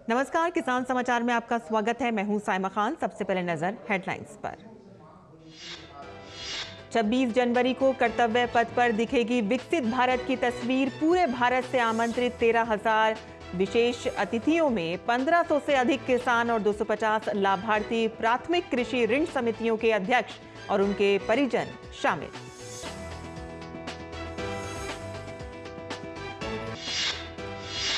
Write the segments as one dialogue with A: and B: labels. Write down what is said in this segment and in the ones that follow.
A: नमस्कार, किसान समाचार में आपका स्वागत है। मैं हूं साइमा खान। सबसे पहले नजर हेडलाइंस पर। 26 जनवरी को कर्तव्य पथ पर दिखेगी विकसित भारत की तस्वीर। पूरे भारत से आमंत्रित 13,000 विशेष अतिथियों में 1500 से अधिक किसान और 250 लाभार्थी प्राथमिक कृषि ऋण समितियों के अध्यक्ष और उनके परिजन शामिल।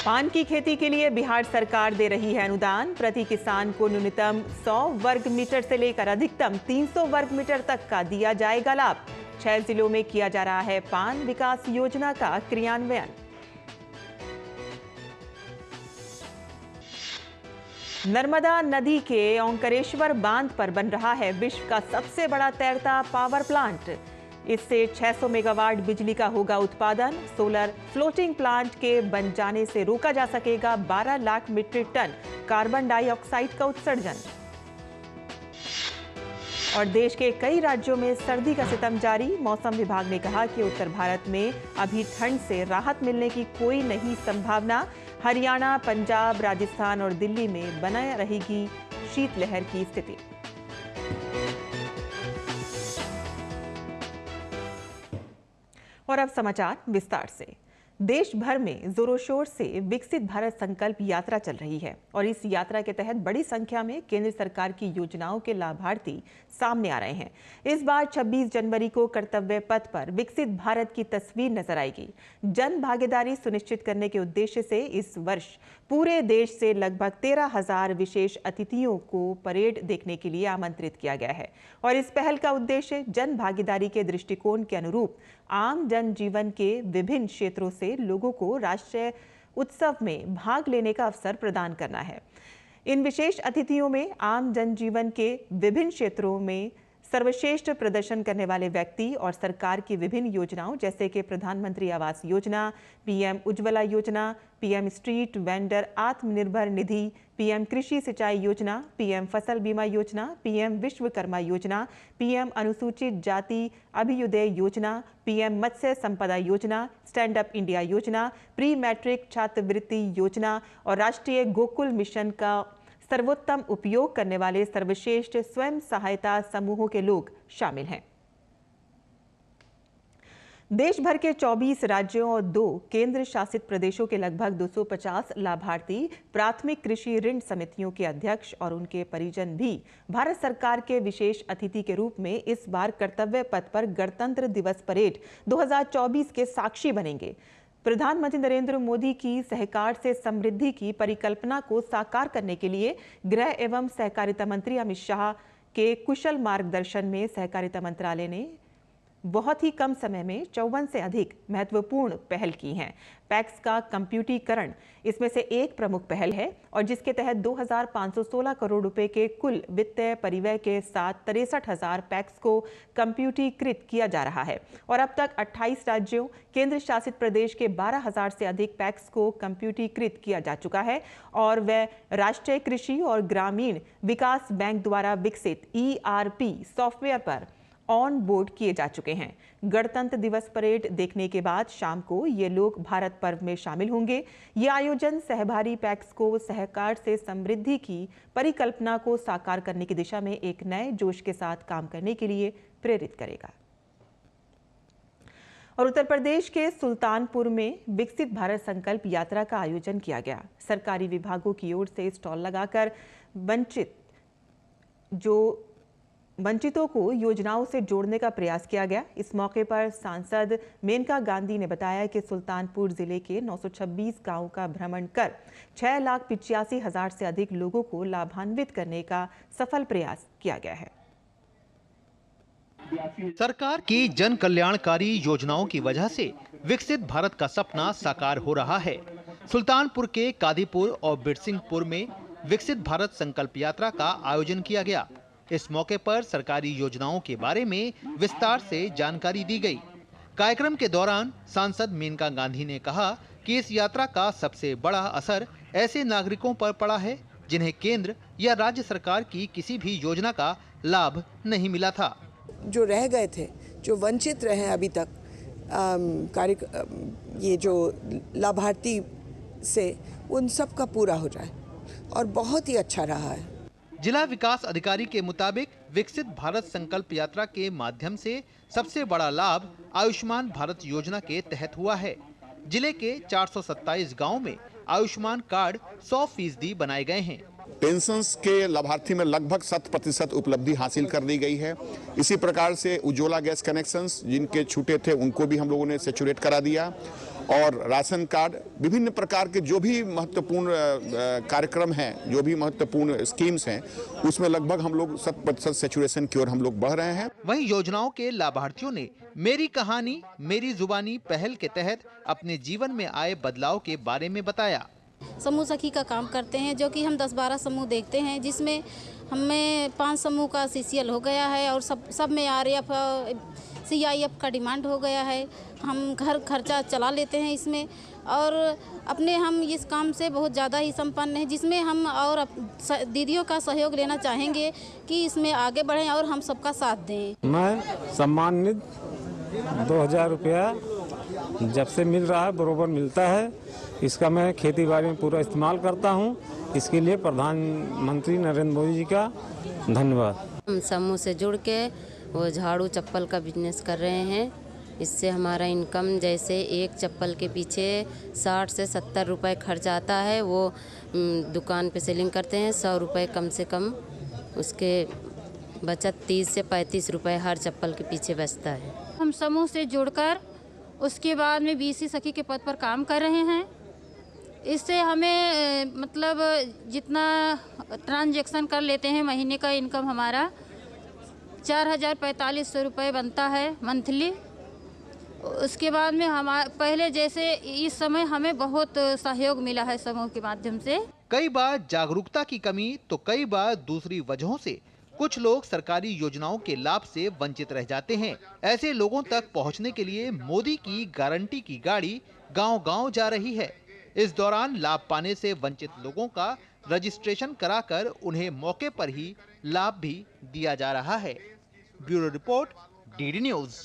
A: पान की खेती के लिए बिहार सरकार दे रही है अनुदान। प्रति किसान को न्यूनतम 100 वर्ग मीटर से लेकर अधिकतम 300 वर्ग मीटर तक का दिया जाएगा लाभ। 6 जिलों में किया जा रहा है पान विकास योजना का क्रियान्वयन। नर्मदा नदी के ओंकारेश्वर बांध पर बन रहा है विश्व का सबसे बड़ा तैरता पावर प्लांट। इससे 600 मेगावाट बिजली का होगा उत्पादन। सोलर फ्लोटिंग प्लांट के बन जाने से रोका जा सकेगा 12 lakh metric ton carbon dioxide का उत्सर्जन। और देश के कई राज्यों में सर्दी का सितम जारी। मौसम विभाग ने कहा कि उत्तर भारत में अभी ठंड से राहत मिलने की कोई नहीं संभावना। हरियाणा, पंजाब, राजस्थान और दिल्ली में बना रहेगी शीतलहर की स्थिति। और अब समाचार विस्तार से। देश भर में जोरों शोर से विकसित भारत संकल्प यात्रा चल रही है और इस यात्रा के तहत बड़ी संख्या में केंद्र सरकार की योजनाओं के लाभार्थी सामने आ रहे हैं। इस बार 26 जनवरी को कर्तव्य पथ पर विकसित भारत की तस्वीर नजर आएगी। जन भागीदारी सुनिश्चित करने के उद्देश्य से इस वर्ष पूरे देश से लगभग 13,000 विशेष अतिथियों को परेड देखने के लिए आमंत्रित किया गया है और इस पहल का उद्देश्य जन भागीदारी के दृष्टिकोण के अनुरूप आम जनजीवन के विभिन्न क्षेत्रों से लोगों को राष्ट्रीय उत्सव में भाग लेने का अवसर प्रदान करना है। इन विशेष अतिथियों में आम जनजीवन के विभिन्न क्षेत्रों में सर्वश्रेष्ठ प्रदर्शन करने वाले व्यक्ति और सरकार की विभिन्न योजनाओं जैसे कि प्रधानमंत्री आवास योजना, पीएम उज्ज्वला योजना, PM street vendor Atmanirbhar Nidhi, PM कृषि सिंचाई योजना, पीएम फसल बीमा योजना, पीएम विश्वकर्मा योजना, पीएम अनुसूचित जाति अभ्युदय योजना, पीएम मत्स्य संपदा योजना, स्टैंड अप इंडिया योजना, प्री मैट्रिक छात्रवृत्ति योजना और राष्ट्रीय गोकुल मिशन का सर्वोत्तम उपयोग करने वाले सर्वश्रेष्ठ स्वयं सहायता समूहों के लोग शामिल हैं। देश भर के 24 राज्यों और 2 केंद्र शासित प्रदेशों के लगभग 250 लाभार्थी प्राथमिक कृषि ऋण समितियों के अध्यक्ष और उनके परिजन भी भारत सरकार के विशेष अतिथि के रूप में इस बार कर्तव्य पथ पर गणतंत्र दिवस परेड 2024 के साक्षी बनेंगे। प्रधानमंत्री नरेंद्र मोदी की सहकार से समृद्धि की परिकल्पना को साकार करने के लिए गृह एवं सहकारिता मंत्री अमित शाह के कुशल मार्गदर्शन में सहकारिता मंत्रालय ने बहुत ही कम समय में 54 से अधिक महत्वपूर्ण पहल की हैं। पैक्स का कंप्यूटरीकरण इसमें से एक प्रमुख पहल है और जिसके तहत 2,516 करोड़ रुपए के कुल वित्तीय परिव्यय के साथ 63,000 पैक्स को कंप्यूटरीकृत किया जा रहा है और अब तक 28 राज्यों, केंद्र शासित प्रदेश के 12,000 से अधिक पैक्स को कंप्यूटरीकृत किया जा चुका है और वह राष्ट्रीय कृषि और ग्रामीण विकास बैंक द्वारा विकसित ERP सॉफ्टवेयर पर ऑन बोर्ड किए जा चुके हैं। गणतंत्र दिवस परेड देखने के बाद शाम को ये लोग भारत पर्व में शामिल होंगे। ये आयोजन सहभागी पैक्स को सहकार से समृद्धि की परिकल्पना को साकार करने की दिशा में एक नए जोश के साथ काम करने के लिए प्रेरित करेगा। और उत्तर प्रदेश के सुल्तानपुर में विकसित भारत संकल्प यात्रा का आयोजन किया गया। सरकारी विभागों की ओर से स्टॉल लगाकर वंचितों को योजनाओं से जोड़ने का प्रयास किया गया। इस मौके पर सांसद मेनका गांधी ने बताया कि सुल्तानपुर जिले के 926 गांवों का भ्रमण कर 6,85,000 से अधिक लोगों को लाभान्वित करने का सफल प्रयास किया गया है।
B: सरकार की जन कल्याणकारी योजनाओं की वजह से विकसित भारत का सपना साकार हो रहा है। सुल्तानपुर के कादीपुर और बिरसिंहपुर में विकसित भारत संकल्प यात्रा का आयोजन किया गया। इस मौके पर सरकारी योजनाओं के बारे में विस्तार से जानकारी दी गई। कार्यक्रम के दौरान सांसद मेनका गांधी ने कहा कि इस यात्रा का सबसे बड़ा असर ऐसे नागरिकों पर पड़ा है जिन्हें केंद्र या राज्य सरकार की किसी भी योजना का लाभ नहीं मिला था।
C: जो रह गए थे, जो वंचित रहे अभी तक ये जो लाभार्थी से, उन सब का पूरा हो जाए। और बहुत ही अच्छा रहा है।
B: जिला विकास अधिकारी के मुताबिक विकसित भारत संकल्प यात्रा के माध्यम से सबसे बड़ा लाभ आयुष्मान भारत योजना के तहत हुआ है। जिले के 427 गांवों में आयुष्मान कार्ड 100% बनाए गए हैं।
D: पेंशन्स के लाभार्थी में लगभग 100% उपलब्धि हासिल कर ली गई है। इसी प्रकार से उज्ज्वला गैस कनेक्शंस जिनके छूटे थे उनको भी हम लोगों ने सैचुरेट करा दिया, और राशन कार्ड, विभिन्न प्रकार के जो भी महत्वपूर्ण कार्यक्रम हैं, जो भी महत्वपूर्ण स्कीम्स हैं, उसमें लगभग हम लोग 100% सैचुरेशन की ओर हम लोग बढ़ रहे हैं।
B: वहीं योजनाओं के लाभार्थियों ने मेरी कहानी मेरी जुबानी पहल के तहत अपने जीवन में आए बदलाव के बारे में बताया।
E: समूह सखी का काम करते हैं, जो कि हम 10-12 समूह देखते हैं, जिसमें हमें 5 समूह का CCL हो गया है और सब में RF CIF का डिमांड हो गया है। हम घर खर्चा चला लेते हैं इसमें, और अपने हम इस काम से बहुत ज़्यादा ही संपन्न हैं, जिसमें हम और दीदियों का सहयोग लेना चाहेंगे कि इसमें आगे बढ़ें और हम सबका साथ दें।
F: मैं सम्मानित 2000 रुपया जब से मिल रहा है, बरोबर मिलता है। इसका मैं खेती बाड़ी में पूरा इस्तेमाल करता हूँ। इसके लिए प्रधानमंत्री नरेंद्र मोदी जी का धन्यवाद।
G: हम समूह से जुड़ के वो झाड़ू चप्पल का बिजनेस कर रहे हैं। इससे हमारा इनकम, जैसे एक चप्पल के पीछे 60 से 70 रुपए खर्च आता है, वो दुकान पे सेलिंग करते हैं 100 रुपए कम से कम, उसके बचत 30 से 35 रुपए हर चप्पल के पीछे बचता है।
H: हम समूह से जुड़कर उसके बाद में BC सखी के पद पर काम कर रहे हैं। इससे हमें मतलब जितना ट्रांजैक्शन कर लेते हैं, महीने का इनकम हमारा 4,045 रुपये बनता है मंथली। उसके बाद में पहले जैसे इस समय हमें बहुत सहयोग मिला है समूह के माध्यम से।
B: कई बार जागरूकता की कमी तो कई बार दूसरी वजहों से कुछ लोग सरकारी योजनाओं के लाभ से वंचित रह जाते हैं। ऐसे लोगों तक पहुंचने के लिए मोदी की गारंटी की गाड़ी गांव-गांव जा रही है। इस दौरान लाभ पाने से वंचित लोगों का रजिस्ट्रेशन कराकर उन्हें मौके पर ही लाभ भी दिया जा रहा है। Bureau report, DD news.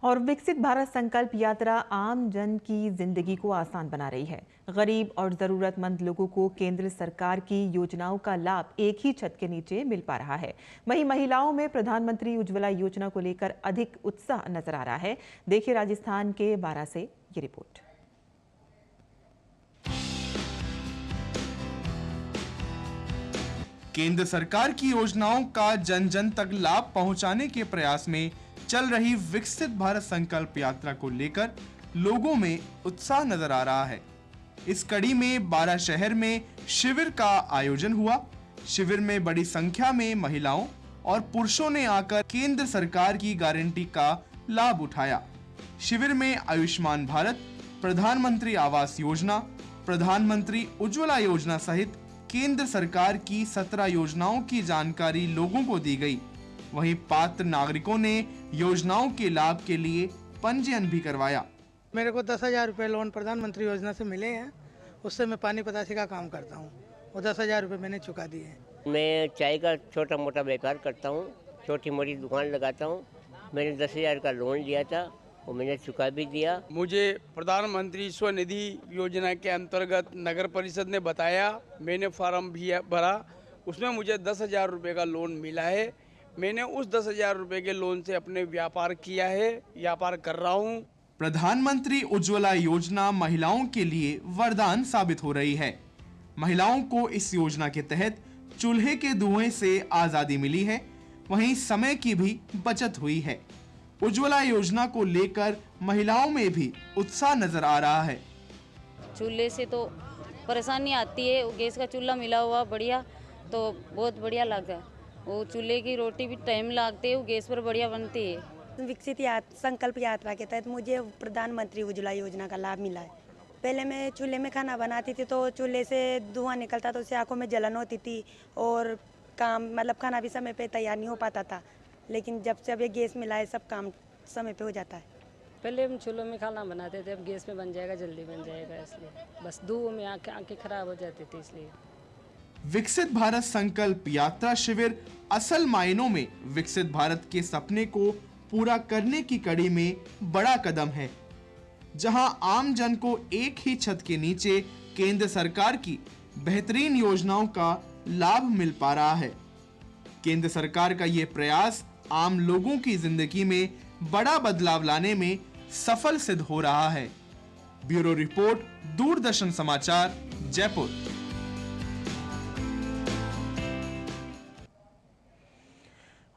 A: और विकसित भारत संकल्प यात्रा आम जन की जिंदगी को आसान बना रही है। गरीब और जरूरतमंद लोगों को केंद्र सरकार की योजनाओं का लाभ एक ही छत के नीचे मिल पा रहा है। वहीं महिलाओं में प्रधानमंत्री उज्ज्वला योजना को लेकर अधिक उत्साह नजर आ रहा है। देखिए राजस्थान के बारां से ये रिपोर्ट।
I: केंद्र सरकार की योजनाओं का जन जन तक लाभ पहुंचाने के प्रयास में चल रही विकसित भारत संकल्प यात्रा को लेकर लोगों में उत्साह नजर आ रहा है। इस कड़ी में बारां शहर में शिविर का आयोजन हुआ। शिविर में बड़ी संख्या में महिलाओं और पुरुषों ने आकर केंद्र सरकार की गारंटी का लाभ उठाया। शिविर में आयुष्मान भारत, प्रधानमंत्री आवास योजना, प्रधानमंत्री उज्ज्वला योजना सहित केंद्र सरकार की 17 योजनाओं की जानकारी लोगों को दी गई। वहीं पात्र नागरिकों ने योजनाओं के लाभ के लिए पंजीयन भी करवाया।
J: मेरे को 10,000 रुपये लोन प्रधानमंत्री योजना से मिले हैं। उससे मैं पानी पतासी का काम करता हूँ और 10,000 रुपये मैंने चुका दिए हैं।
K: मैं चाय का छोटा मोटा व्यापार करता हूँ, छोटी मोटी दुकान लगाता हूँ। मैंने 10,000 का लोन लिया था, वो मैंने चुका भी दिया।
L: मुझे प्रधानमंत्री स्वनिधि योजना के अंतर्गत नगर परिषद ने बताया, मैंने फॉर्म भी भरा, उसमें मुझे 10,000 रुपये का लोन मिला है। मैंने उस 10,000 रुपये के लोन से अपने व्यापार किया है, व्यापार कर रहा हूँ।
I: प्रधानमंत्री उज्ज्वला योजना महिलाओं के लिए वरदान साबित हो रही है। महिलाओं को इस योजना के तहत चूल्हे के धुएं से आजादी मिली है, वहीं समय की भी बचत हुई है। उज्ज्वला योजना को लेकर महिलाओं में भी उत्साह नजर आ रहा है।
E: चूल्हे से तो परेशानी आती है, गैस का चूल्हा मिला हुआ बढ़िया, तो बहुत बढ़िया लगा। वो चूल्हे की रोटी भी टाइम लगती है, वो गैस पर बढ़िया बनती है।
M: विकसित संकल्प यात्रा के तहत मुझे प्रधानमंत्री उज्ज्वला योजना का लाभ मिला है। पहले मैं चूल्हे में खाना बनाती थी, तो चूल्हे से धुआं निकलता, तो उससे आंखों में जलन होती थी और काम मतलब खाना भी समय पे तैयार नहीं हो पाता था। लेकिन जब से अब ये गैस मिला है, सब काम समय पे हो जाता है।
N: पहले हम चूल्हों में खाना बनाते थे, अब गैस में बन जाएगा, जल्दी बन जाएगा, इसलिए बस धुएं में आंखें खराब हो जाती थी। इसलिए
I: विकसित भारत संकल्प यात्रा शिविर असल मायनों में विकसित भारत के सपने को पूरा करने की कड़ी में बड़ा कदम है, जहां आम जन को एक ही छत के नीचे केंद्र सरकार की बेहतरीन योजनाओं का लाभ मिल पा रहा है। केंद्र सरकार का ये प्रयास आम लोगों की जिंदगी में बड़ा बदलाव लाने में सफल सिद्ध हो रहा है। ब्यूरो रिपोर्ट, दूरदर्शन समाचार, जयपुर।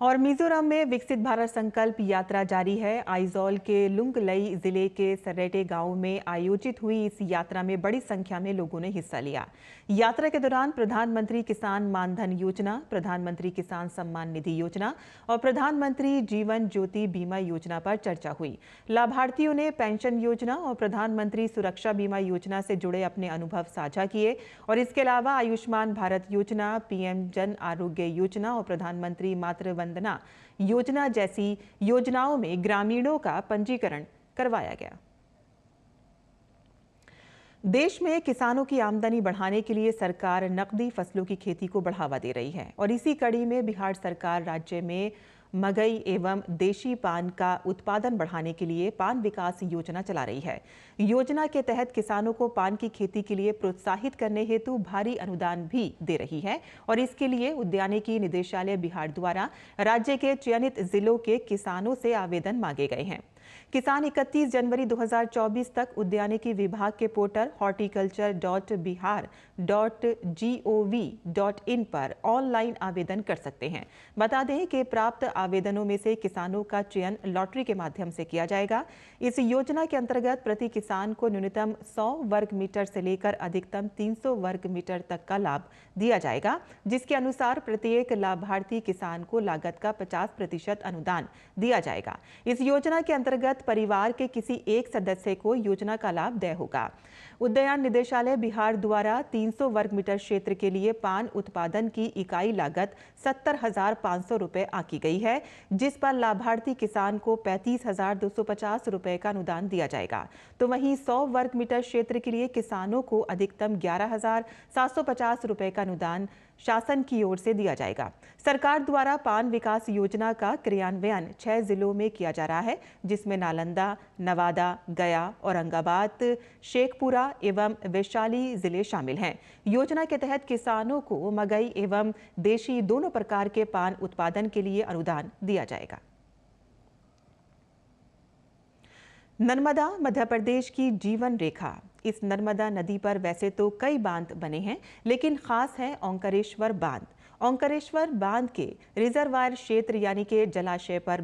A: और मिजोरम में विकसित भारत संकल्प यात्रा जारी है। आइजोल के लुंगलई जिले के सरेटे गांव में आयोजित हुई इस यात्रा में बड़ी संख्या में लोगों ने हिस्सा लिया। यात्रा के दौरान प्रधानमंत्री किसान मानधन योजना, प्रधानमंत्री किसान सम्मान निधि योजना और प्रधानमंत्री जीवन ज्योति बीमा योजना पर चर्चा हुई। लाभार्थियों ने पेंशन योजना और प्रधानमंत्री सुरक्षा बीमा योजना से जुड़े अपने अनुभव साझा किए और इसके अलावा आयुष्मान भारत योजना, पीएम जन आरोग्य योजना और प्रधानमंत्री मातृ वंदना योजना जैसी योजनाओं में ग्रामीणों का पंजीकरण करवाया गया। देश में किसानों की आमदनी बढ़ाने के लिए सरकार नकदी फसलों की खेती को बढ़ावा दे रही है और इसी कड़ी में बिहार सरकार राज्य में मगई एवं देशी पान का उत्पादन बढ़ाने के लिए पान विकास योजना चला रही है। योजना के तहत किसानों को पान की खेती के लिए प्रोत्साहित करने हेतु भारी अनुदान भी दे रही है और इसके लिए उद्यानिकी निदेशालय बिहार द्वारा राज्य के चयनित जिलों के किसानों से आवेदन मांगे गए हैं। किसान 31 जनवरी 2024 तक उद्यानिकी विभाग के पोर्टल horticulture.bihar.gov.in पर ऑनलाइन आवेदन कर सकते हैं। बता दें कि प्राप्त आवेदनों में से किसानों का चयन लॉटरी के माध्यम से किया जाएगा। इस योजना के अंतर्गत प्रति किसान को न्यूनतम 100 वर्ग मीटर से लेकर अधिकतम 300 वर्ग मीटर तक का लाभ दिया जाएगा, जिसके अनुसार प्रत्येक लाभार्थी किसान को लागत का 50% अनुदान दिया जाएगा। इस योजना के अंतर्गत परिवार के किसी एक सदस्य को योजना का लाभ देय होगा। उद्यान निदेशालय बिहार द्वारा 300 वर्ग मीटर क्षेत्र के लिए पान उत्पादन की इकाई लागत 70,500 रुपए आंकी गई है, जिस पर लाभार्थी किसान को 35,250 रुपए का अनुदान दिया जाएगा। तो वहीं 100 वर्ग मीटर क्षेत्र के लिए किसानों को अधिकतम 11,750 रुपए का अनुदान शासन की ओर से दिया जाएगा। सरकार द्वारा पान विकास योजना का क्रियान्वयन 6 जिलों में किया जा रहा है, जिसमें नालंदा, नवादा, गया, औरंगाबाद, शेखपुरा एवं वैशाली जिले शामिल हैं। योजना के तहत किसानों को मगई एवं देशी दोनों प्रकार के पान उत्पादन के लिए अनुदान दिया जाएगा। नर्मदा मध्य प्रदेश की जीवन रेखा। इस नर्मदा नदी पर वैसे तो कई बांध बने हैं, लेकिन खास है ओंकारेश्वर बांध। ओंकारेश्वर बांध के रिजर्वायर क्षेत्र यानी कि जलाशय पर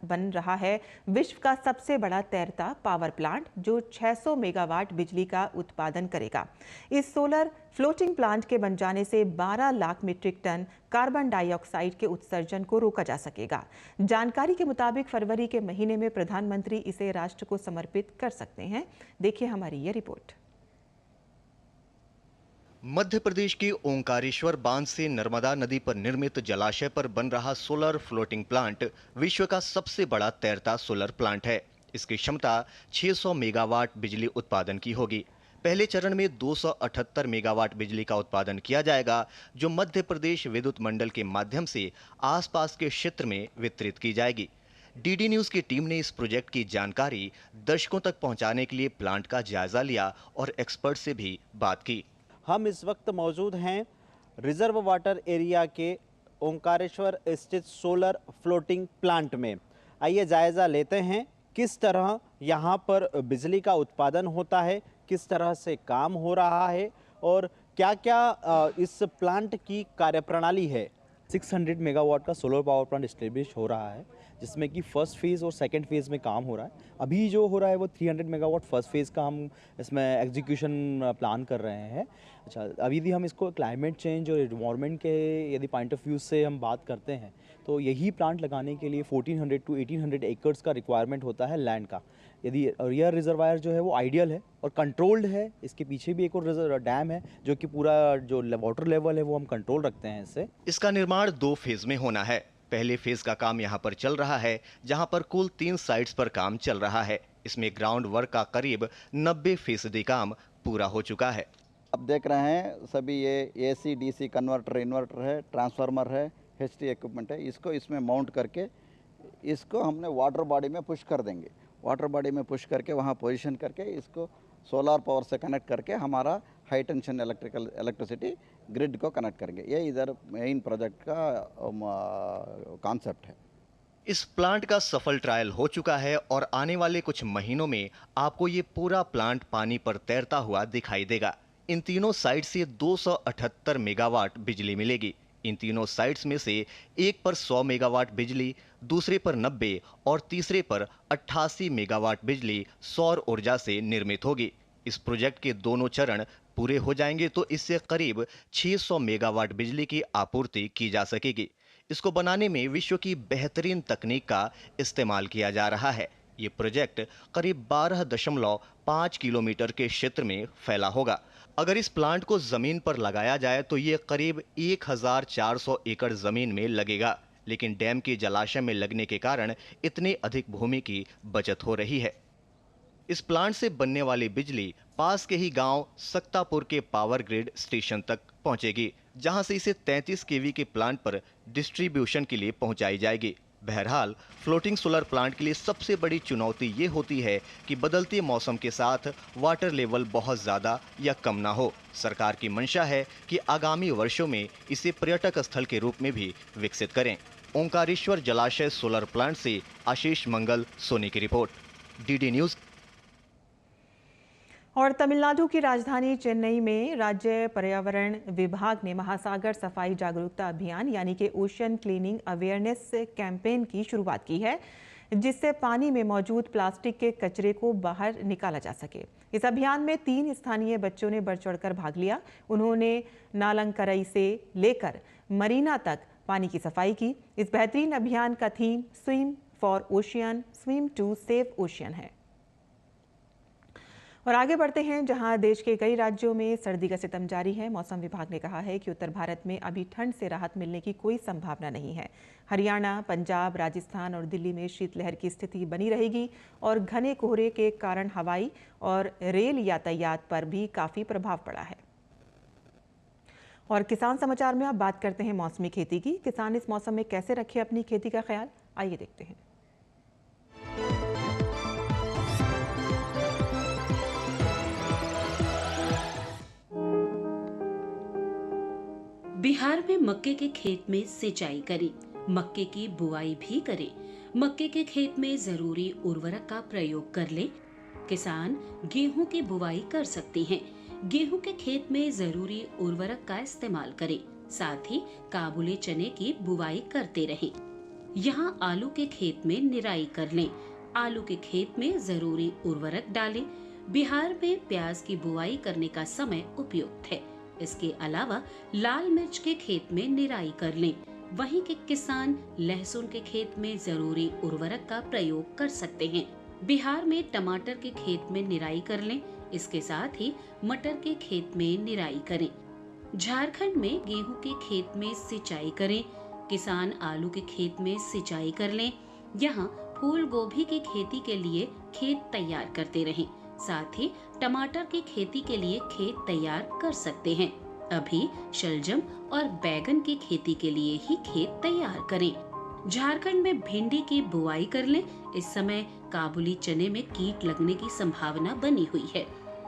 A: बन रहा है विश्व का सबसे बड़ा तैरता पावर प्लांट, जो 600 मेगावाट बिजली का उत्पादन करेगा। इस सोलर फ्लोटिंग प्लांट के बन जाने से 12 lakh metric ton carbon dioxide के उत्सर्जन को रोका जा सकेगा। जानकारी के मुताबिक फरवरी के महीने में प्रधानमंत्री इसे राष्ट्र को समर्पित कर सकते हैं। देखिए हमारी ये रिपोर्ट।
O: मध्य प्रदेश के ओंकारेश्वर बांध से नर्मदा नदी पर निर्मित जलाशय पर बन रहा सोलर फ्लोटिंग प्लांट विश्व का सबसे बड़ा तैरता सोलर प्लांट है। इसकी क्षमता 600 मेगावाट बिजली उत्पादन की होगी। पहले चरण में 278 मेगावाट बिजली का उत्पादन किया जाएगा, जो मध्य प्रदेश विद्युत मंडल के माध्यम से आसपास के क्षेत्र में वितरित की जाएगी। डीडी न्यूज की टीम ने इस प्रोजेक्ट की जानकारी दर्शकों तक पहुंचाने के लिए प्लांट का जायजा लिया और एक्सपर्ट से भी बात की।
P: हम इस वक्त मौजूद हैं रिजर्व वाटर एरिया के ओंकारेश्वर स्थित सोलर फ्लोटिंग प्लांट में। आइए जायज़ा लेते हैं किस तरह यहाँ पर बिजली का उत्पादन होता है, किस तरह से काम हो रहा है और क्या क्या इस प्लांट की कार्यप्रणाली है।
Q: 600 मेगावाट का सोलर पावर प्लांट इस्टेब्लिश हो रहा है, जिसमें कि फर्स्ट फेज़ और सेकंड फेज़ में काम हो रहा है। अभी जो हो रहा है वो 300 मेगावाट फर्स्ट फेज़ का हम इसमें एग्जीक्यूशन प्लान कर रहे हैं। अच्छा, अभी भी हम इसको क्लाइमेट चेंज और एनवायरनमेंट के यदि पॉइंट ऑफ व्यू से हम बात करते हैं तो यही प्लांट लगाने के लिए 1400 टू 1800 एकर्स का रिक्वायरमेंट होता है लैंड का। यदि यह रिजर्वायर जो है वो आइडियल है और कंट्रोल्ड है। इसके पीछे भी एक और डैम है जो कि पूरा जो वाटर लेवल है वो हम कंट्रोल रखते हैं इससे।
O: इसका निर्माण 2 फेज में होना है। पहले फेज का काम यहाँ पर चल रहा है, जहाँ पर कुल 3 साइट्स पर काम चल रहा है। इसमें ग्राउंड वर्क का करीब 90% काम पूरा हो चुका है।
R: अब देख रहे हैं सभी ये AC DC कन्वर्टर, इन्वर्टर है, ट्रांसफार्मर है, HT इक्विपमेंट है। इसको इसमें माउंट करके इसको हमने वाटर बॉडी में पुश कर देंगे। वाटर बॉडी में पुश करके वहाँ पोजीशन करके इसको सोलर पावर से कनेक्ट करके हमारा हाई टेंशन इलेक्ट्रिसिटी ग्रिड को कनेक्ट करेंगे। ये इधर मेन प्रोजेक्ट का कॉन्सेप्ट है।
O: इस प्लांट का सफल ट्रायल हो चुका है और आने वाले कुछ महीनों में आपको ये पूरा प्लांट पानी पर तैरता हुआ दिखाई देगा। इन तीनों साइट से 278 मेगावाट बिजली मिलेगी। इन तीनों साइट्स में से एक पर 100 मेगावाट बिजली, दूसरे पर 90 और तीसरे पर 88 मेगावाट बिजली सौर ऊर्जा से निर्मित होगी। इस प्रोजेक्ट के दोनों चरण पूरे हो जाएंगे तो इससे करीब 600 मेगावाट बिजली की आपूर्ति की जा सकेगी। इसको बनाने में विश्व की बेहतरीन तकनीक का इस्तेमाल किया जा रहा है। ये प्रोजेक्ट करीब 12.5 किलोमीटर के क्षेत्र में फैला होगा। अगर इस प्लांट को जमीन पर लगाया जाए तो ये करीब 1400 एकड़ जमीन में लगेगा, लेकिन डैम के जलाशय में लगने के कारण इतने अधिक भूमि की बचत हो रही है। इस प्लांट से बनने वाली बिजली पास के ही गांव सक्तापुर के पावर ग्रिड स्टेशन तक पहुंचेगी, जहां से इसे 33 केवी के प्लांट पर डिस्ट्रीब्यूशन के लिए पहुंचाई जाएगी। बहरहाल फ्लोटिंग सोलर प्लांट के लिए सबसे बड़ी चुनौती ये होती है कि बदलते मौसम के साथ वाटर लेवल बहुत ज़्यादा या कम ना हो। सरकार की मंशा है कि आगामी वर्षों में इसे पर्यटक स्थल के रूप में भी विकसित करें। ओंकारेश्वर जलाशय सोलर प्लांट से आशीष मंगल, सोनी की रिपोर्ट, डीडी न्यूज़।
A: और तमिलनाडु की राजधानी चेन्नई में राज्य पर्यावरण विभाग ने महासागर सफाई जागरूकता अभियान यानी कि ओशन क्लीनिंग अवेयरनेस कैंपेन की शुरुआत की है, जिससे पानी में मौजूद प्लास्टिक के कचरे को बाहर निकाला जा सके। इस अभियान में 3 स्थानीय बच्चों ने बढ़ चढ़कर भाग लिया। उन्होंने नालंकरई से लेकर मरीना तक पानी की सफाई की। इस बेहतरीन अभियान का theme swim for ocean, swim to save ocean है। और आगे बढ़ते हैं, जहां देश के कई राज्यों में सर्दी का सितम जारी है। मौसम विभाग ने कहा है कि उत्तर भारत में अभी ठंड से राहत मिलने की कोई संभावना नहीं है। हरियाणा, पंजाब, राजस्थान और दिल्ली में शीतलहर की स्थिति बनी रहेगी और घने कोहरे के कारण हवाई और रेल यातायात पर भी काफ़ी प्रभाव पड़ा है। और किसान समाचार में अब बात करते हैं मौसमी खेती की। किसान इस मौसम में कैसे रखें अपनी खेती का ख्याल, आइए देखते हैं।
S: बिहार में मक्के के खेत में सिंचाई करें, मक्के की बुआई भी करें। मक्के के खेत में जरूरी उर्वरक का प्रयोग कर लें। किसान गेहूं की बुआई कर सकते हैं। गेहूं के खेत में जरूरी उर्वरक का इस्तेमाल करें। साथ ही काबुली चने की बुआई करते रहें। यहां आलू के खेत में निराई कर लें। आलू के खेत में जरूरी उर्वरक डालें। बिहार में प्याज की बुआई करने का समय उपयुक्त है। इसके अलावा लाल मिर्च के खेत में निराई कर लें। वहीं के किसान लहसुन के खेत में जरूरी उर्वरक का प्रयोग कर सकते हैं। बिहार में टमाटर के खेत में निराई कर लें। इसके साथ ही मटर के खेत में निराई करें। झारखंड में गेहूं के खेत में सिंचाई करें। किसान आलू के खेत में सिंचाई कर लें। यहाँ फूल गोभी की खेती के लिए खेत तैयार करते रहें। साथ ही टमाटर की खेती के लिए खेत तैयार कर सकते हैं। अभी शलजम और बैगन की खेती के लिए ही खेत तैयार करें। झारखंड में भिंडी की बुआई कर लें। इस समय काबुली चने में कीट लगने की संभावना बनी हुई है।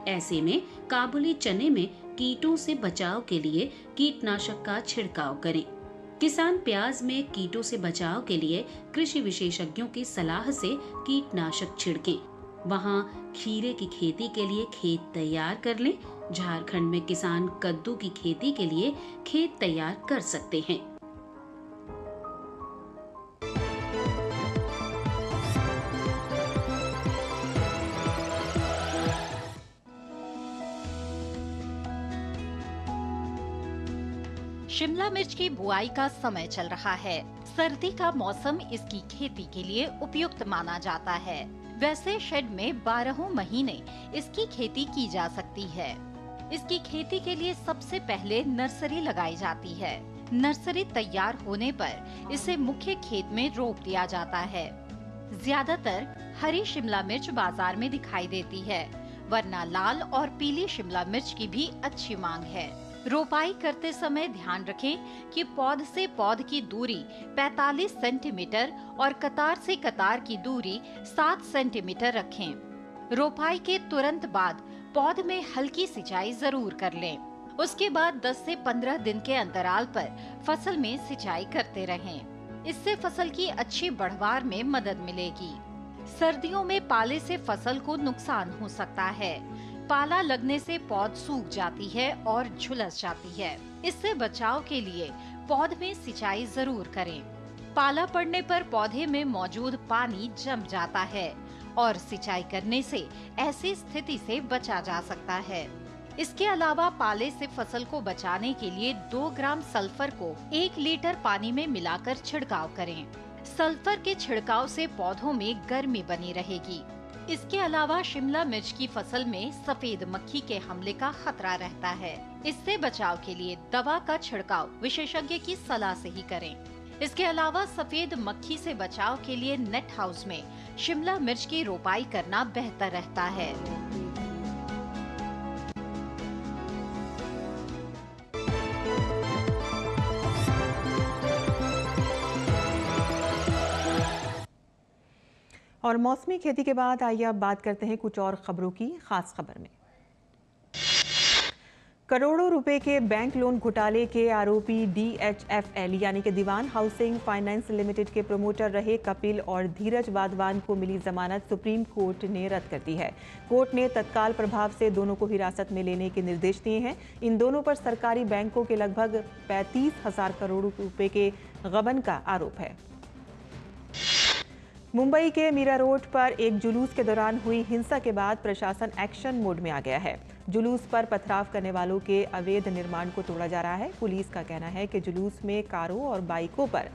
S: ऐसे में काबुली चने में कीटों से बचाव के लिए कीटनाशक का छिड़काव करें। किसान प्याज में कीटों से बचाव के लिए कृषि विशेषज्ञों की सलाह से कीटनाशक छिड़कें। वहाँ खीरे की खेती के लिए खेत तैयार कर लें। झारखंड में किसान कद्दू की खेती के लिए खेत तैयार कर सकते हैं।
T: शिमला मिर्च की बुआई का समय चल रहा है। सर्दी का मौसम इसकी खेती के लिए उपयुक्त माना जाता है। वैसे शेड में 12 महीने इसकी खेती की जा सकती है। इसकी खेती के लिए सबसे पहले नर्सरी लगाई जाती है। नर्सरी तैयार होने पर इसे मुख्य खेत में रोप दिया जाता है। ज्यादातर हरी शिमला मिर्च बाजार में दिखाई देती है, वरना लाल और पीली शिमला मिर्च की भी अच्छी मांग है। रोपाई करते समय ध्यान रखें कि पौध से पौध की दूरी 45 सेंटीमीटर और कतार से कतार की दूरी 7 सेंटीमीटर रखें। रोपाई के तुरंत बाद पौध में हल्की सिंचाई जरूर कर लें। उसके बाद 10 से 15 दिन के अंतराल पर फसल में सिंचाई करते रहें। इससे फसल की अच्छी बढ़वार में मदद मिलेगी। सर्दियों में पाले से फसल को नुकसान हो सकता है। पाला लगने से पौध सूख जाती है और झुलस जाती है। इससे बचाव के लिए पौध में सिंचाई जरूर करें। पाला पड़ने पर पौधे में मौजूद पानी जम जाता है और सिंचाई करने से ऐसी स्थिति से बचा जा सकता है। इसके अलावा पाले से फसल को बचाने के लिए 2 ग्राम सल्फर को 1 लीटर पानी में मिलाकर छिड़काव करें। सल्फर के छिड़काव से पौधों में गर्मी बनी रहेगी। इसके अलावा शिमला मिर्च की फसल में सफेद मक्खी के हमले का खतरा रहता है। इससे बचाव के लिए दवा का छिड़काव विशेषज्ञ की सलाह से ही करें। इसके अलावा सफेद मक्खी से बचाव के लिए नेट हाउस में शिमला मिर्च की रोपाई करना बेहतर रहता है।
A: और मौसमी खेती के बाद आइए अब बात करते हैं कुछ और खबरों की खास खबर में। करोड़ों रुपए के बैंक लोन घोटाले के आरोपी DHFL यानी कि दीवान हाउसिंग फाइनेंस लिमिटेड के प्रमोटर रहे कपिल और धीरज वाधवान को मिली जमानत सुप्रीम कोर्ट ने रद्द कर दी है। कोर्ट ने तत्काल प्रभाव से दोनों को हिरासत में लेने के निर्देश दिए हैं। इन दोनों पर सरकारी बैंकों के लगभग 35,000 करोड़ रुपए के गबन का आरोप है। मुंबई के मीरा रोड पर एक जुलूस के दौरान हुई हिंसा के बाद प्रशासन एक्शन मोड में आ गया है। जुलूस पर पथराव करने वालों के अवैध निर्माण को तोड़ा जा रहा है। पुलिस का कहना है कि जुलूस में कारों और बाइकों पर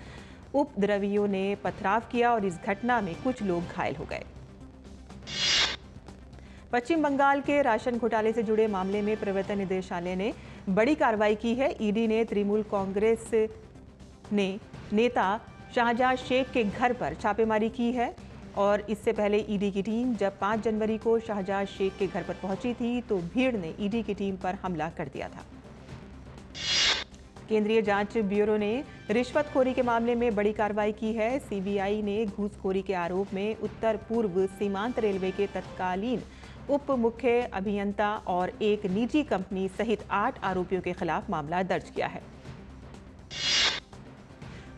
A: उपद्रवियों ने पथराव किया और इस घटना में कुछ लोग घायल हो गए। पश्चिम बंगाल के राशन घोटाले से जुड़े मामले में प्रवर्तन निदेशालय ने बड़ी कार्रवाई की है। ईडी ने तृणमूल कांग्रेस ने नेता शाहजहां शेख के घर पर छापेमारी की है और इससे पहले ईडी की टीम जब 5 जनवरी को शाहजहां शेख के घर पर पहुंची थी तो भीड़ ने ईडी की टीम पर हमला कर दिया था। केंद्रीय जांच ब्यूरो ने रिश्वतखोरी के मामले में बड़ी कार्रवाई की है। सीबीआई ने घूसखोरी के आरोप में उत्तर पूर्व सीमांत रेलवे के तत्कालीन उप मुख्य अभियंता और एक निजी कंपनी सहित 8 आरोपियों के खिलाफ मामला दर्ज किया है।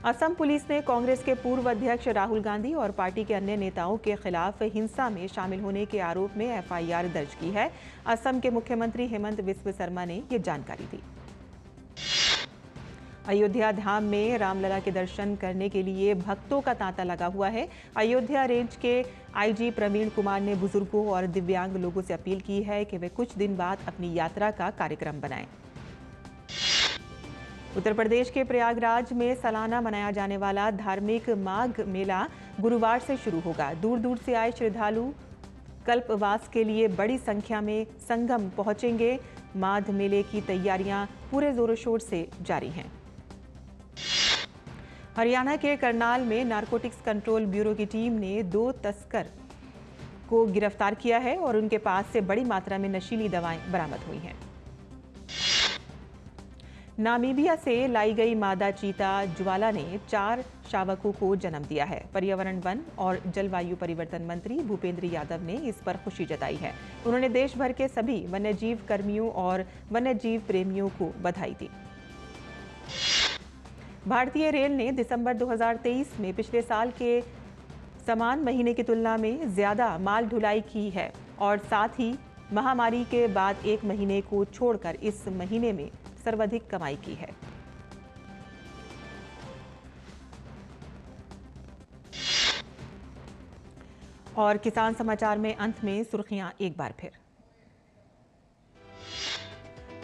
A: असम पुलिस ने कांग्रेस के पूर्व अध्यक्ष राहुल गांधी और पार्टी के अन्य नेताओं के खिलाफ हिंसा में शामिल होने के आरोप में एफआईआर दर्ज की है। असम के मुख्यमंत्री हेमंत बिस्व शर्मा ने ये जानकारी दी। अयोध्या धाम में रामलला के दर्शन करने के लिए भक्तों का तांता लगा हुआ है। अयोध्या रेंज के आईजी प्रवीण कुमार ने बुजुर्गों और दिव्यांग लोगों से अपील की है कि वे कुछ दिन बाद अपनी यात्रा का कार्यक्रम बनाएं। उत्तर प्रदेश के प्रयागराज में सालाना मनाया जाने वाला धार्मिक माघ मेला गुरुवार से शुरू होगा। दूर दूर से आए श्रद्धालु कल्पवास के लिए बड़ी संख्या में संगम पहुंचेंगे। माघ मेले की तैयारियां पूरे जोरों शोर से जारी हैं। हरियाणा के करनाल में नारकोटिक्स कंट्रोल ब्यूरो की टीम ने 2 तस्कर को गिरफ्तार किया है और उनके पास से बड़ी मात्रा में नशीली दवाएं बरामद हुई हैं। नामीबिया से लाई गई मादा चीता ज्वाला ने 4 शावकों को जन्म दिया है। पर्यावरण, वन और जलवायु परिवर्तन मंत्री भूपेंद्र यादव ने इस पर खुशी जताई है। उन्होंने देश भर के सभी वन्यजीव कर्मियों और वन्यजीव प्रेमियों को बधाई दी। भारतीय रेल ने दिसंबर 2023 में पिछले साल के समान महीने की तुलना में ज्यादा माल ढुलाई की है और साथ ही महामारी के बाद एक महीने को छोड़कर इस महीने में सर्वाधिक कमाई की है। और किसान समाचार में अंत में सुर्खियां एक बार फिर।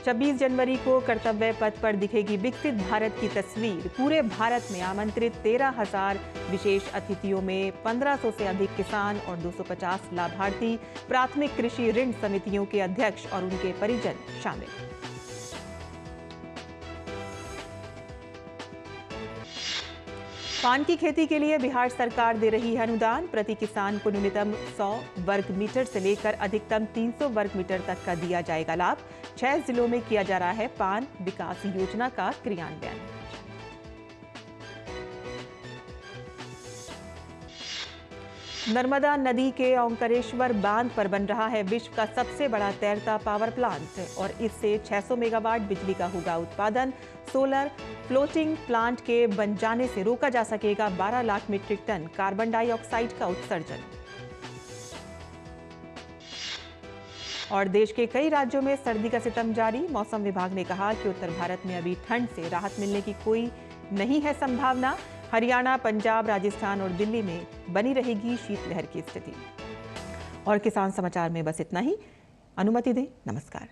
A: 26 जनवरी को कर्तव्य पथ पर दिखेगी विकसित भारत की तस्वीर। पूरे भारत में आमंत्रित 13,000 विशेष अतिथियों में 1500 से अधिक किसान और 250 लाभार्थी प्राथमिक कृषि ऋण समितियों के अध्यक्ष और उनके परिजन शामिल। पान की खेती के लिए बिहार सरकार दे रही है अनुदान। प्रति किसान को न्यूनतम 100 वर्ग मीटर से लेकर अधिकतम 300 वर्ग मीटर तक का दिया जाएगा लाभ। 6 जिलों में किया जा रहा है पान विकास योजना का क्रियान्वयन। नर्मदा नदी के ओंकारेश्वर बांध पर बन रहा है विश्व का सबसे बड़ा तैरता पावर प्लांट और इससे 600 मेगावाट बिजली का होगा उत्पादन। सोलर फ्लोटिंग प्लांट के बन जाने से रोका जा सकेगा 12 lakh metric ton carbon dioxide का उत्सर्जन। और देश के कई राज्यों में सर्दी का सितम जारी। मौसम विभाग ने कहा कि उत्तर भारत में अभी ठंड से राहत मिलने की कोई नहीं है संभावना। हरियाणा, पंजाब, राजस्थान और दिल्ली में बनी रहेगी शीतलहर की स्थिति। और किसान समाचार में बस इतना ही। अनुमति दें, नमस्कार।